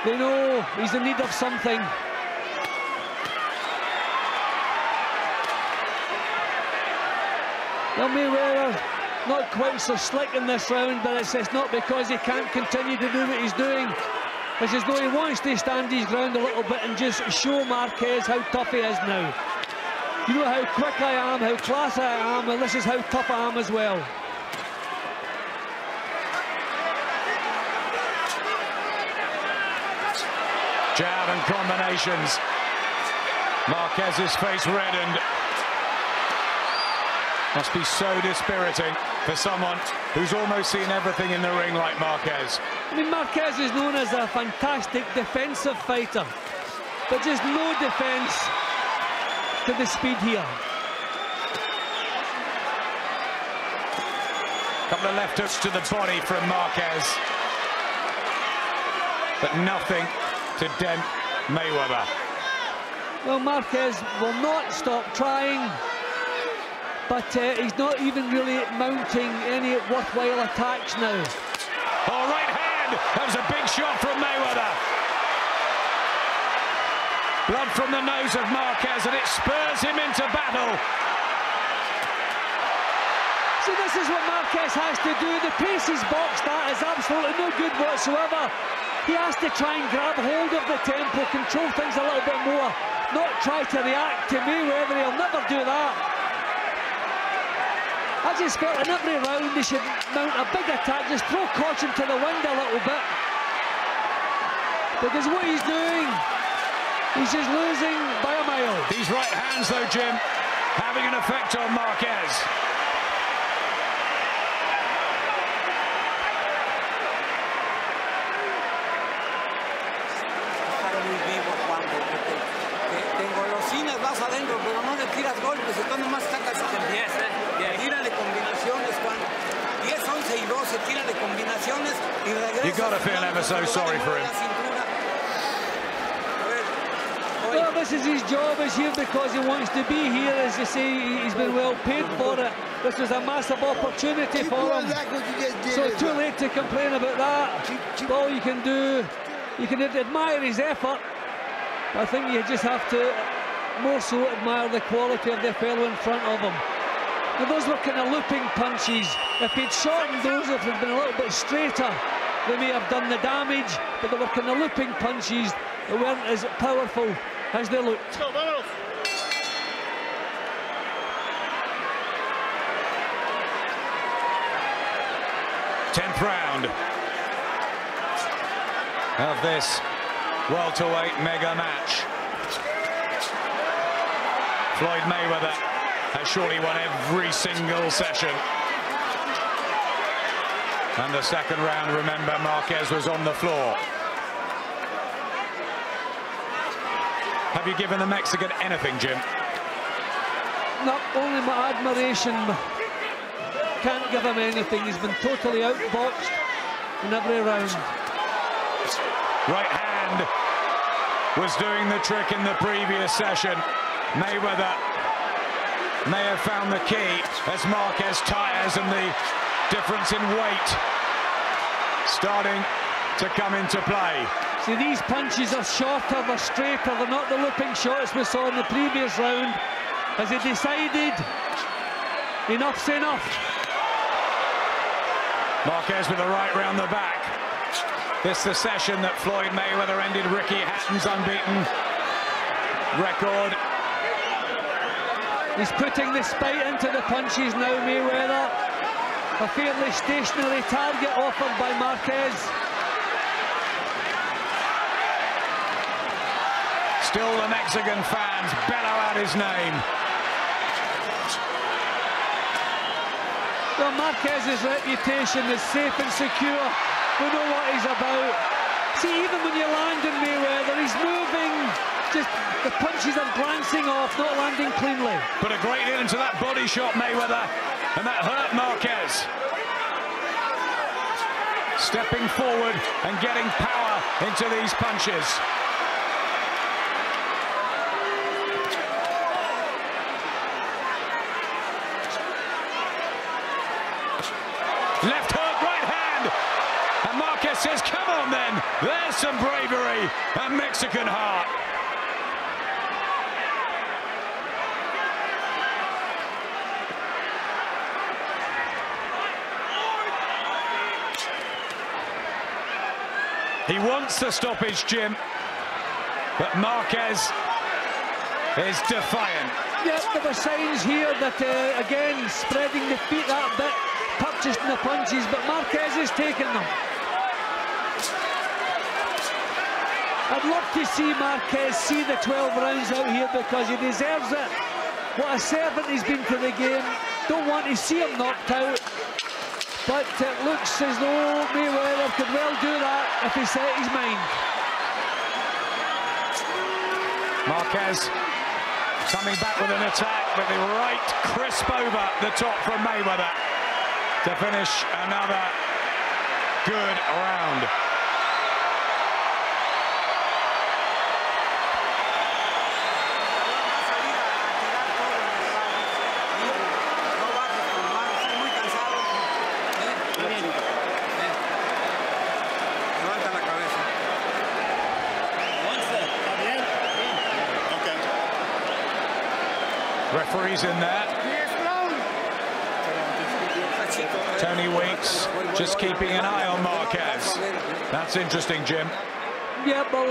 They know he's in need of something. Well, Mayweather not quite so slick in this round, but it's not because he can't continue to do what he's doing. It's as though he wants to stand his ground a little bit and just show Marquez how tough he is now. You know how quick I am, how classy I am, and this is how tough I am as well. Jab and combinations. Marquez's face reddened. Must be so dispiriting for someone who's almost seen everything in the ring like Marquez. I mean, Marquez is known as a fantastic defensive fighter, but just no defense to the speed here. Couple of left hooks to the body from Marquez, but nothing to dent Mayweather. Well, Marquez will not stop trying, but he's not even really mounting any worthwhile attacks now. Oh, right hand! That was a big shot from Mayweather. Blood from the nose of Marquez, and it spurs him into battle. So this is what Marquez has to do. The pace he's boxed at is absolutely no good whatsoever. He has to try and grab hold of the tempo, control things a little bit more, not try to react to Mayweather. He'll never do that. I just felt in every round he should mount a big attack, just throw caution to the wind a little bit. Because what he's doing, he's just losing by a mile. These right hands, though, Jim, having an effect on Marquez. Tengo los cines, vas adentro, pero no le tiras golpes, entonces nomás sacas tírale combinaciones, Juan. 10, 11 y 12, tírale combinaciones y regresa. You gotta feel ever so sorry for him. Well, this is his job. He's here because he wants to be here. As you say, he's been well paid for it. This was a massive opportunity for him. So too late to complain about that. All you can do, you can admire his effort. I think you just have to more so admire the quality of the fellow in front of him. Now, those were kind of looping punches. If he'd shortened those, if they'd been a little bit straighter, they may have done the damage, but they were kind of looping punches that weren't as powerful as they looked. 10th round of this welterweight mega match. Floyd Mayweather has surely won every single session. And the second round, remember, Marquez was on the floor. have you given the Mexican anything, Jim? Not only my admiration, can't give him anything. He's been totally outboxed in every round. Right hand was doing the trick in the previous session. Mayweather may have found the key as Marquez tires and the difference in weight starting to come into play. See, these punches are shorter, they're straighter, they're not the looping shots we saw in the previous round. Has he decided enough's enough? Marquez with a right round the back. This the session that Floyd Mayweather ended Ricky Hatton's unbeaten record. He's putting the spite into the punches now, Mayweather. A fairly stationary target offered by Marquez. Still the Mexican fans bellow out his name. Well, Marquez's reputation is safe and secure. We know what he's about. See, even when you land in Mayweather, he's moving. Just the punches are glancing off, not landing cleanly. Put a great hit into that body shot, Mayweather, and that hurt Marquez. Stepping forward and getting power into these punches. Left hook, right hand, and Marquez says, come on then, there's some bravery and Mexican heart. He wants the stoppage, Jim, but Marquez is defiant. Yes, there were signs here that, again, spreading the feet that bit, purchasing the punches, but Marquez is taking them. I'd love to see Marquez see the 12 rounds out here because he deserves it. What a servant he's been to the game. Don't want to see him knocked out. But it looks as though Mayweather could well do that if he set his mind. Marquez coming back with an attack, but the right crisp over the top from Mayweather to finish another good round. Referees in there. Tony Weeks just keeping an eye on Marquez. That's interesting, Jim. Yeah, well,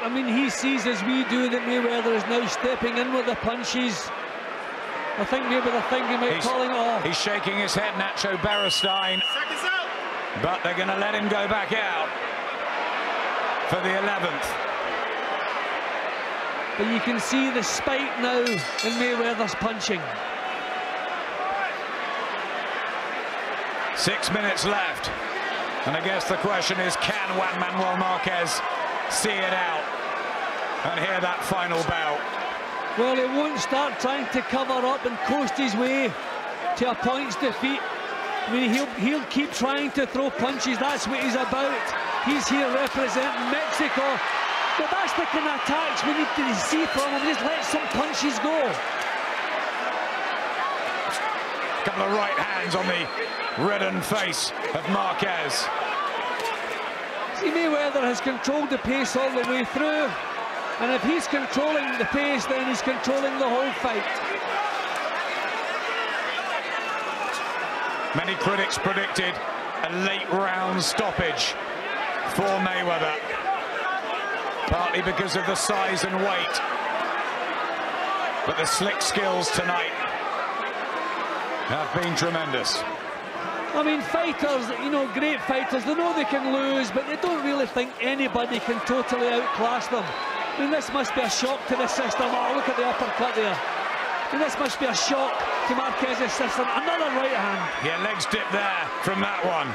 I mean, he sees as we do that Mayweather is now stepping in with the punches. I think maybe they're thinking about calling it off. He's shaking his head, Nacho Beristain. But they're going to let him go back out for the 11th. But you can see the spite now in Mayweather's punching. 6 minutes left. And I guess the question is, can Juan Manuel Marquez see it out and hear that final bout? Well, he won't start trying to cover up and coast his way to a points defeat. I mean, he'll keep trying to throw punches. That's what he's about. He's here representing Mexico. But that's the kind of attacks we need to see from him. Just let some punches go. A couple of right hands on the reddened face of Marquez. See, Mayweather has controlled the pace all the way through. And if he's controlling the pace, then he's controlling the whole fight. Many critics predicted a late round stoppage for Mayweather, partly because of the size and weight. But the slick skills tonight have been tremendous. I mean, fighters, you know, great fighters, they know they can lose, but they don't really think anybody can totally outclass them. I mean, this must be a shock to the system. Oh, look at the uppercut there. I mean, this must be a shock to Marquez's system. Another right hand. Yeah, legs dip there from that one.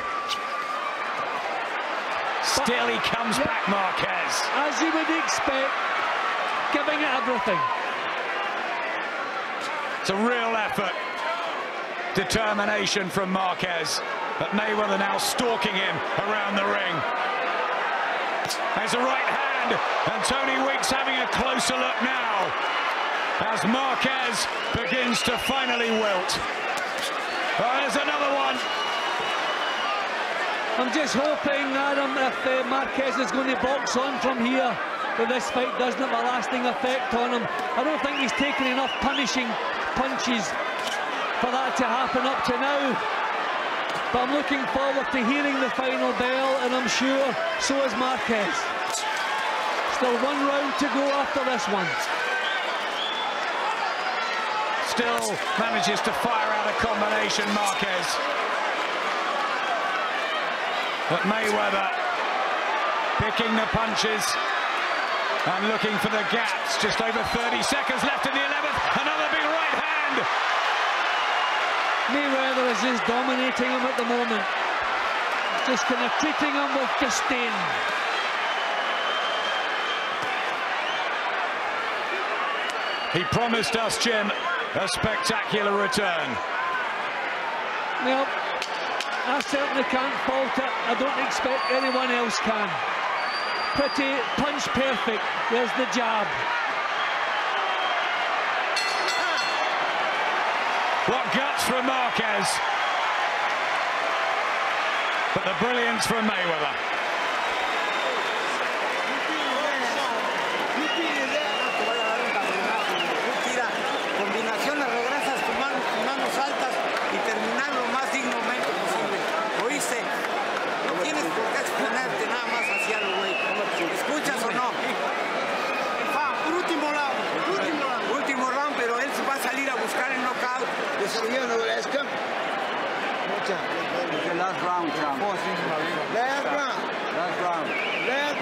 Still he comes back, Marquez. As you would expect, giving it everything. It's a real effort. Determination from Marquez. But Mayweather now stalking him around the ring. There's a right hand, and Tony Weeks having a closer look now as Marquez begins to finally wilt. Oh, there's another one. I'm just hoping, Adam, if Marquez is going to box on from here, that this fight doesn't have a lasting effect on him. I don't think he's taken enough punishing punches for that to happen up to now. But I'm looking forward to hearing the final bell, and I'm sure so is Marquez. Still one round to go after this one. Still manages to fire out a combination, Marquez. But Mayweather picking the punches and looking for the gaps. Just over 30 seconds left in the 11th. Another big right hand. Mayweather is just dominating him at the moment. Just kind of treating him with disdain. He promised us, Jim, a spectacular return. Well, I certainly can't fault it. I don't expect anyone else can. Pretty punch perfect. There's the jab. What guts from Marquez. But the brilliance from Mayweather. Combinaciones regresas con manos altas y terminar lo más dignamente posible. ¿Oíste? No tienes por qué exponerte nada más hacia lo güey. ¿Escuchas o no? Por último round. Último round, pero él se va a salir a buscar el knockout. The last round, champ.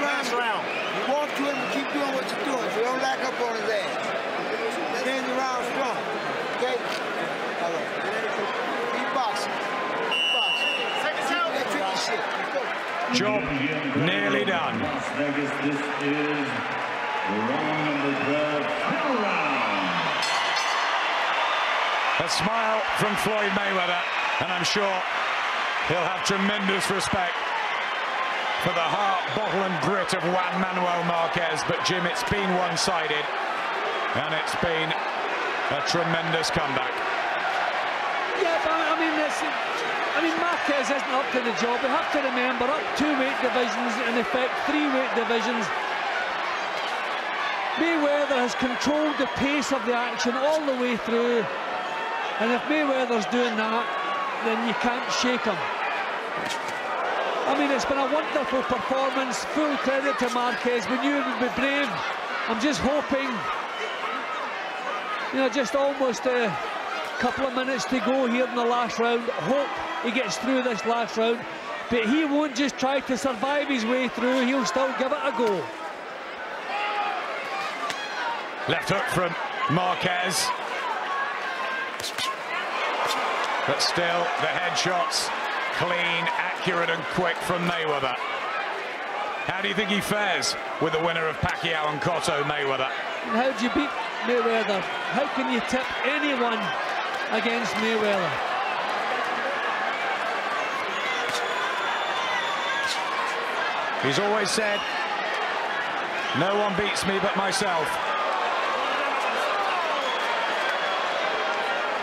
Last round. You walk to him and keep doing what you're doing, so don't lack up on his ass. Then the round strong. Okay? Keep boxing. That tricky shit. Job nearly done. Las Vegas, this is round number 12, final round. A smile from Floyd Mayweather, and I'm sure he'll have tremendous respect for the heart, bottle and grit of Juan Manuel Marquez. But Jim, it's been one-sided, and it's been a tremendous comeback. Yeah, but I mean, Marquez isn't up to the job. We have to remember, up 2 weight divisions, in effect 3 weight divisions. Mayweather has controlled the pace of the action all the way through. And if Mayweather's doing that, then you can't shake him. I mean, it's been a wonderful performance. Full credit to Marquez. We knew he would be brave. I'm just hoping, you know, just almost a couple of minutes to go here in the last round. Hope he gets through this last round. But he won't just try to survive his way through. He'll still give it a go. Left hook from Marquez. But still, the headshots clean, accurate and quick from Mayweather. How do you think he fares with the winner of Pacquiao and Cotto, Mayweather? How do you beat Mayweather? How can you tip anyone against Mayweather? He's always said, no one beats me but myself.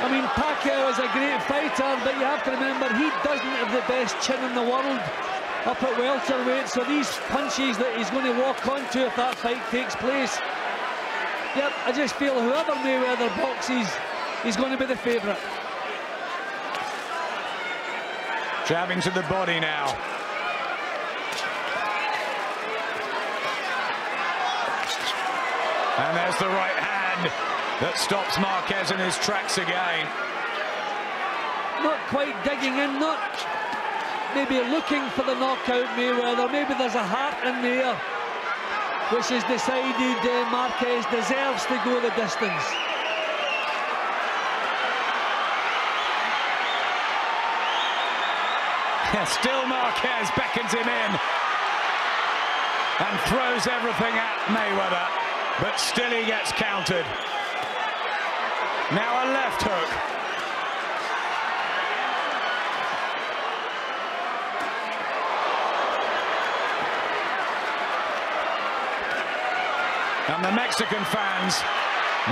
I mean, Pacquiao is a great fighter, but you have to remember he doesn't have the best chin in the world up at welterweight, so these punches that he's going to walk onto if that fight takes place, yep, I just feel whoever Mayweather boxes, he's going to be the favourite. Jabbing to the body now. And there's the right hand that stops Marquez in his tracks again. Not quite digging in, not maybe looking for the knockout Mayweather. Maybe there's a heart in there which has decided Marquez deserves to go the distance. Still Marquez beckons him in and throws everything at Mayweather. but still he gets countered. Now a left hook. And the Mexican fans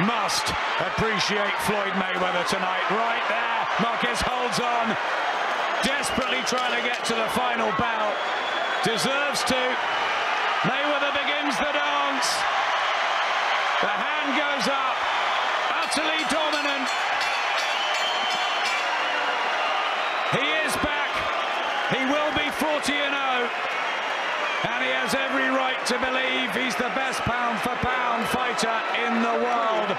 must appreciate Floyd Mayweather tonight. Right there, Marquez holds on, desperately trying to get to the final bout. Deserves to. Mayweather begins the dance. The hand goes up, utterly dominant. He is back. He will be 40-0. And he has every right to believe he's the best pound-for-pound fighter in the world.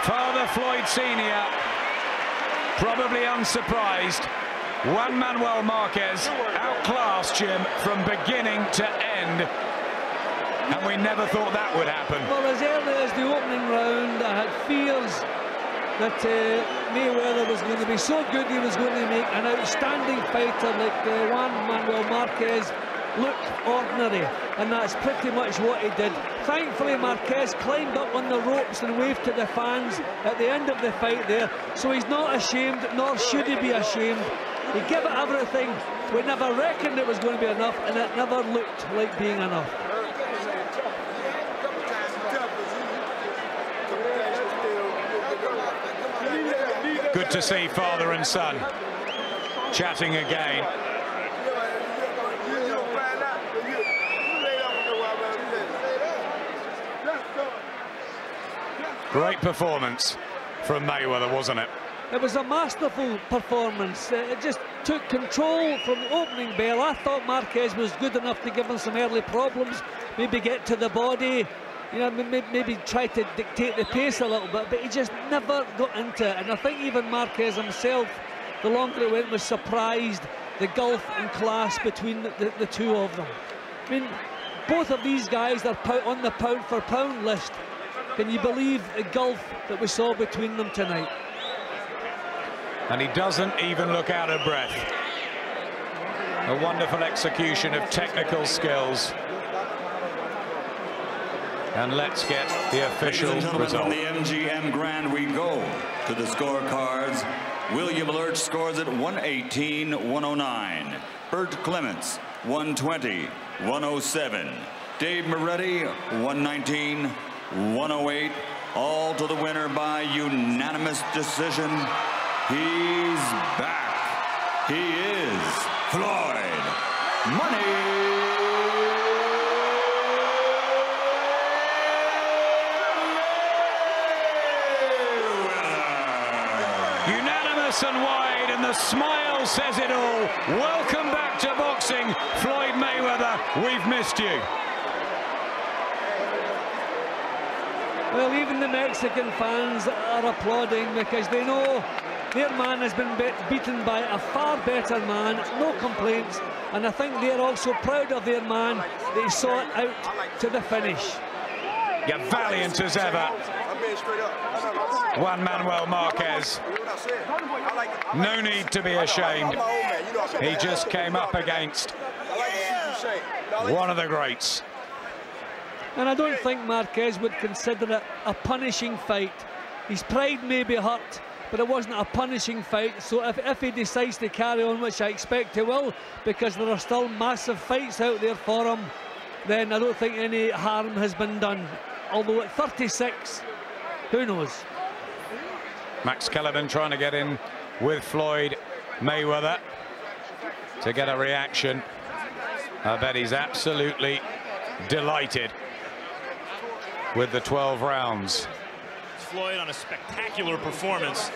Father Floyd Sr., probably unsurprised. Juan Manuel Marquez outclassed Jim from beginning to end. And we never thought that would happen. Well, as early as the opening round, I had fears that Mayweather was going to be so good he was going to make an outstanding fighter like Juan Manuel Marquez look ordinary, and that's pretty much what he did. Thankfully, Marquez climbed up on the ropes and waved to the fans at the end of the fight there, so he's not ashamed, nor should he be ashamed. He gave it everything. We never reckoned it was going to be enough, and it never looked like being enough. Good to see father and son chatting again. Great performance from Mayweather, wasn't it? It was a masterful performance. It just took control from the opening bell. I thought Marquez was good enough to give him some early problems, maybe get to the body, you know, maybe try to dictate the pace a little bit, but he just never got into it. And I think even Marquez himself, the longer it went, was surprised the gulf in class between the two of them. I mean, both of these guys are on the pound-for-pound list. Can you believe the gulf that we saw between them tonight? And he doesn't even look out of breath. A wonderful execution of technical skills. And let's get the official result. From the MGM Grand we go to the scorecards. William Lurch scores at 118-109. Bert Clements 120-107. Dave Moretti 119-108. All to the winner by unanimous decision. He's back. He is Floyd Money. Unanimous and wide, and the smile says it all. Welcome back to boxing, Floyd Mayweather. We've missed you. Well, even the Mexican fans are applauding because they know their man has been beaten by a far better man, no complaints, and I think they're also proud of their man that he saw it out to the finish. Yeah, valiant as ever. Juan Manuel Marquez. No need to be ashamed. He just came up against one of the greats. And I don't think Marquez would consider it a punishing fight. His pride may be hurt, but it wasn't a punishing fight. So if he decides to carry on, which I expect he will, because there are still massive fights out there for him, then I don't think any harm has been done. Although at 36, who knows? Max Kellerman trying to get in with Floyd Mayweather to get a reaction. I bet he's absolutely delighted with the 12 rounds. Floyd on a spectacular performance.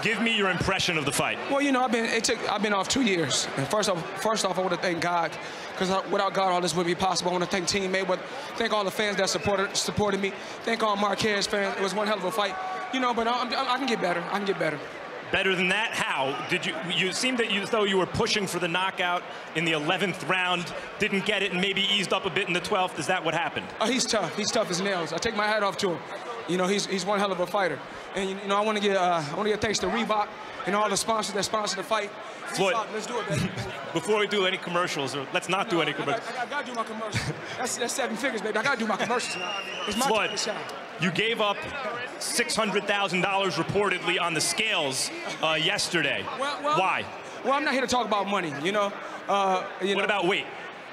Give me your impression of the fight. Well, you know, I've been off 2 years. And first off, I want to thank God, because without God, all this wouldn't be possible. I want to thank Team Mayweather, thank all the fans that supported me, thank all Marquez fans. It was one hell of a fight, you know. But I can get better. I can get better. Better than that? How did you? You seemed as though you were pushing for the knockout in the 11th round, didn't get it, and maybe eased up a bit in the 12th. Is that what happened? Oh, he's tough. He's tough as nails. I take my hat off to him. You know, he's one hell of a fighter. And you know, I want to get thanks to Reebok and all the sponsors that sponsor the fight. Floyd, Reebok, let's do it, baby. Before we do any commercials, or let's not do any commercials. I gotta do my commercials. That's 7 figures, baby. I gotta do my commercials now. It's my Floyd, shot. you gave up $600,000 reportedly on the scales yesterday. Why? Well, I'm not here to talk about money. You know. What about weight?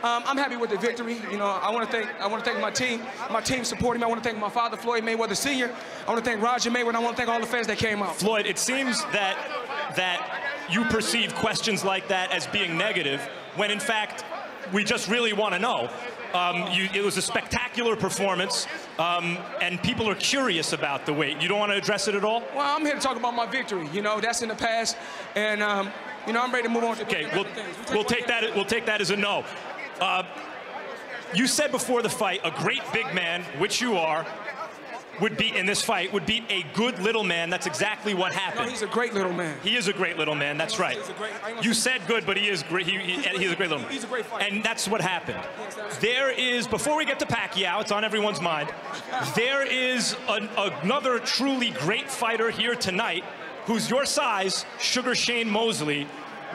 I'm happy with the victory. You know, I want to thank my team. My team supporting me. I want to thank my father, Floyd Mayweather Sr. I want to thank Roger Mayweather. I want to thank all the fans that came out. Floyd, it seems that you perceive questions like that as being negative, when in fact we just really want to know. It was a spectacular performance, and people are curious about the weight. You don't want to address it at all? Well, I'm here to talk about my victory. You know, that's in the past, and you know, I'm ready to move on to okay. We'll take that as a no. You said before the fight, a great big man, which you are, would beat in this fight, would beat a good little man. That's exactly what happened. No, he's a great little man. He is a great little man. That's right. You said good, but he is great. He's a great little man. He's a great fighter. And that's what happened. There is, before we get to Pacquiao, it's on everyone's mind, there is another truly great fighter here tonight who's your size, Sugar Shane Mosley.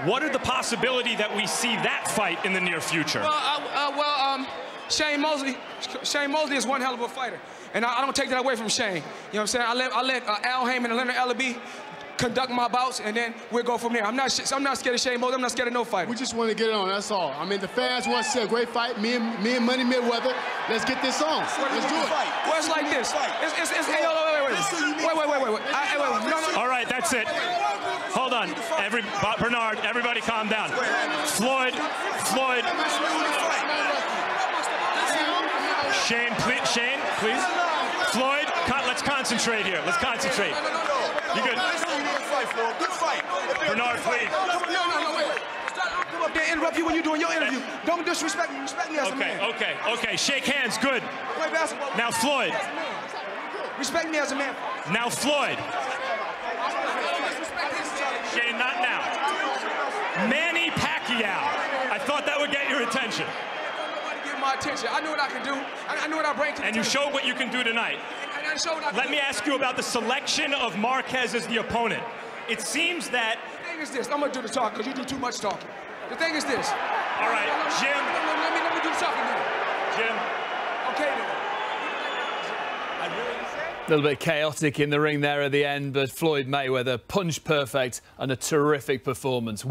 What are the possibility that we see that fight in the near future? Shane Mosley is one hell of a fighter, and I don't take that away from Shane. You know what I'm saying? I let Al Heyman and Leonard Ellaby conduct my bouts, and then we'll go from there. I'm not scared of Shane Mosley. I'm not scared of no fighter. We just want to get it on. That's all. I mean, the fans want to see a great fight. Me and Money Mayweather. Let's get this on. Let's do it. Well, it's like this. Wait. All right, that's it. Hold on, Bernard. Everybody, calm down. Floyd. Shane, please. Floyd, let's concentrate here. Let's concentrate. You good? Good fight. Bernard, please. No, wait. Come up there and interrupt you when you're doing your interview. Don't disrespect me. Respect me as a man. Okay. Shake hands. Good. Play basketball. Now, Floyd. Respect me as a man. Now, Floyd. Shane, not now. Manny Pacquiao. I thought that would get your attention. My attention. I know what I can do. I know what I bring to the And you showed what you can do tonight. Let me ask you about the selection of Marquez as the opponent. It seems that... The thing is this. I'm going to do the talk because you do too much talking. The thing is this. All right, Jim. Let me do the talking now. Jim. Okay, then. A little bit chaotic in the ring there at the end, but Floyd Mayweather, punch perfect and a terrific performance.